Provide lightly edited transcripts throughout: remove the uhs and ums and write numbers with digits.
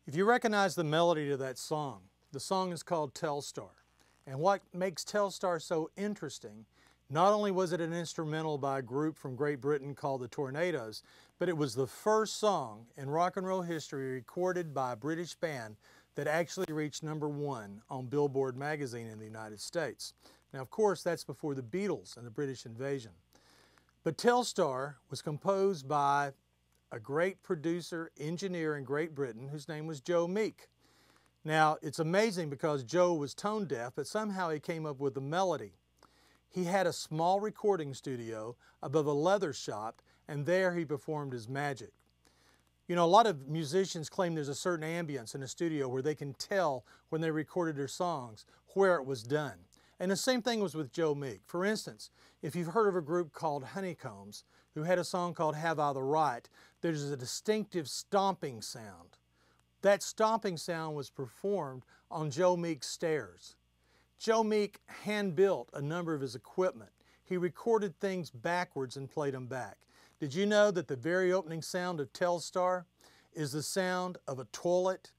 If you recognize the melody to that song, the song is called Telstar. And what makes Telstar so interesting, not only was it an instrumental by a group from Great Britain called the Tornadoes, but it was the first song in rock and roll history recorded by a British band that actually reached #1 on Billboard magazine in the United States. Now, of course, that's before the Beatles and the British invasion. But Telstar was composed by a great producer, engineer in Great Britain whose name was Joe Meek. Now, it's amazing because Joe was tone deaf, but somehow he came up with the melody. He had a small recording studio above a leather shop, and there he performed his magic. You know, a lot of musicians claim there's a certain ambience in a studio where they can tell when they recorded their songs where it was done. And the same thing was with Joe Meek. For instance, if you've heard of a group called Honeycombs, who had a song called Have I the Right, there's a distinctive stomping sound. That stomping sound was performed on Joe Meek's stairs. Joe Meek hand-built a number of his equipment. He recorded things backwards and played them back. Did you know that the very opening sound of Telstar is the sound of a toilet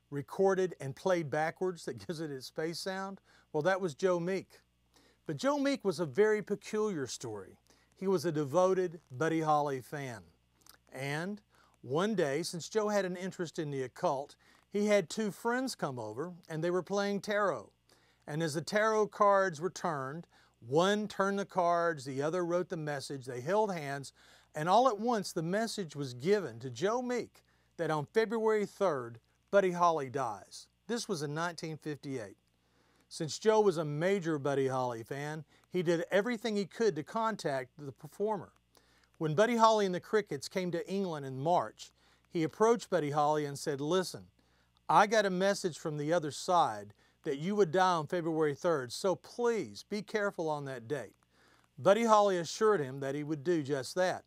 recorded and played backwards that gives it its space sound? Well, that was Joe Meek. But Joe Meek was a very peculiar story. He was a devoted Buddy Holly fan. And one day, since Joe had an interest in the occult, he had two friends come over and they were playing tarot. And as the tarot cards were turned, one turned the cards, the other wrote the message, they held hands, and all at once the message was given to Joe Meek that on February 3rd, Buddy Holly dies. This was in 1958. Since Joe was a major Buddy Holly fan, he did everything he could to contact the performer. When Buddy Holly and the Crickets came to England in March, he approached Buddy Holly and said, "Listen, I got a message from the other side that you would die on February 3rd, so please be careful on that date." Buddy Holly assured him that he would do just that.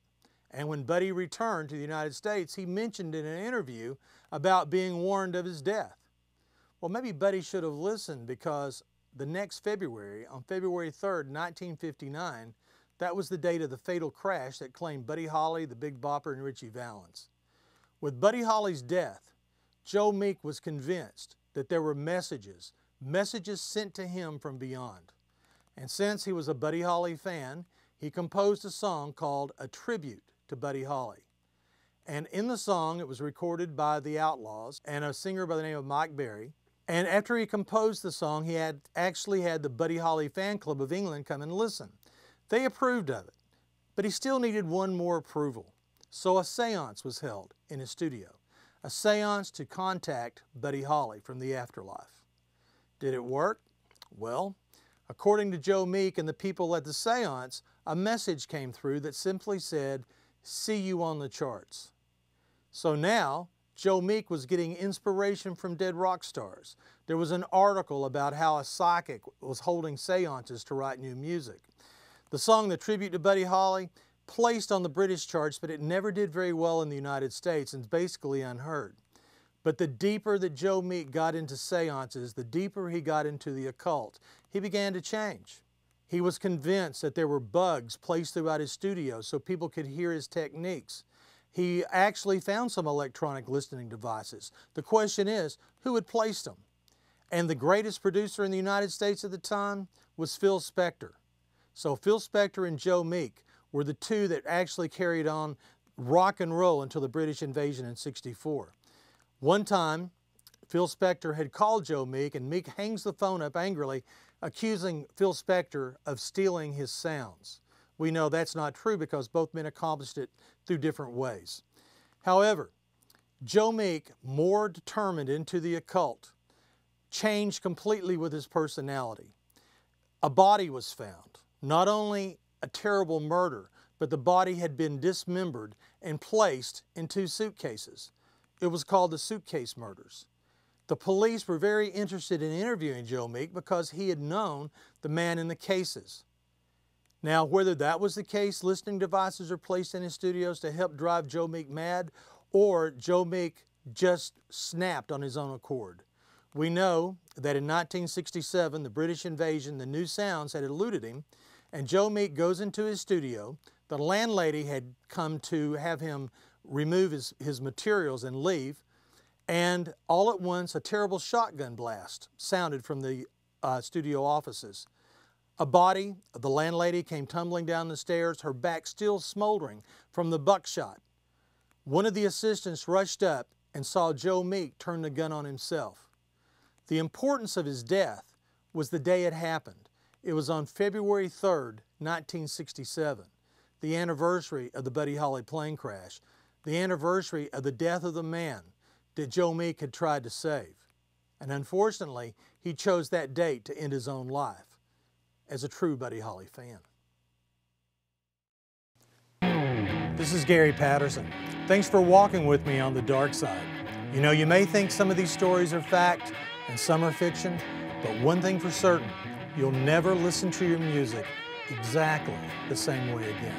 And when Buddy returned to the United States, he mentioned in an interview about being warned of his death. Well, maybe Buddy should have listened, because the next February, on February 3rd, 1959, that was the date of the fatal crash that claimed Buddy Holly, the Big Bopper, and Ritchie Valens. With Buddy Holly's death, Joe Meek was convinced that there were messages sent to him from beyond. And since he was a Buddy Holly fan, he composed a song called A Tribute to Buddy Holly. And in the song, it was recorded by the Outlaws and a singer by the name of Mike Berry. And after he composed the song, he actually had the Buddy Holly Fan Club of England come and listen. They approved of it, but he still needed one more approval. So a seance was held in his studio, a seance to contact Buddy Holly from the afterlife. Did it work? Well, according to Joe Meek and the people at the seance, a message came through that simply said, "See you on the charts." So now, Joe Meek was getting inspiration from dead rock stars. There was an article about how a psychic was holding seances to write new music. The song, The Tribute to Buddy Holly, placed on the British charts, but it never did very well in the United States and is basically unheard. But the deeper that Joe Meek got into seances, the deeper he got into the occult, he began to change. He was convinced that there were bugs placed throughout his studio so people could hear his techniques. He actually found some electronic listening devices. The question is, who had placed them? And the greatest producer in the United States at the time was Phil Spector. So Phil Spector and Joe Meek were the two that actually carried on rock and roll until the British invasion in '64. One time, Phil Spector had called Joe Meek, and Meek hangs the phone up angrily, accusing Phil Spector of stealing his sounds. We know that's not true because both men accomplished it through different ways. However, Joe Meek, more determined into the occult, changed completely with his personality. A body was found. Not only a terrible murder, but the body had been dismembered and placed in 2 suitcases. It was called the Suitcase Murders. The police were very interested in interviewing Joe Meek because he had known the man in the cases. Now, whether that was the case, listening devices are placed in his studios to help drive Joe Meek mad, or Joe Meek just snapped on his own accord. We know that in 1967, the British invasion, the new sounds had eluded him, and Joe Meek goes into his studio. The landlady had come to have him remove his materials and leave. And all at once, a terrible shotgun blast sounded from the studio offices. A body of the landlady came tumbling down the stairs, her back still smoldering from the buckshot. One of the assistants rushed up and saw Joe Meek turn the gun on himself. The importance of his death was the day it happened. It was on February 3rd, 1967, the anniversary of the Buddy Holly plane crash, the anniversary of the death of the man that Joe Meek had tried to save. And unfortunately, he chose that date to end his own life as a true Buddy Holly fan. This is Gary Patterson. Thanks for walking with me on the dark side. You know, you may think some of these stories are fact and some are fiction, but one thing for certain, you'll never listen to your music exactly the same way again.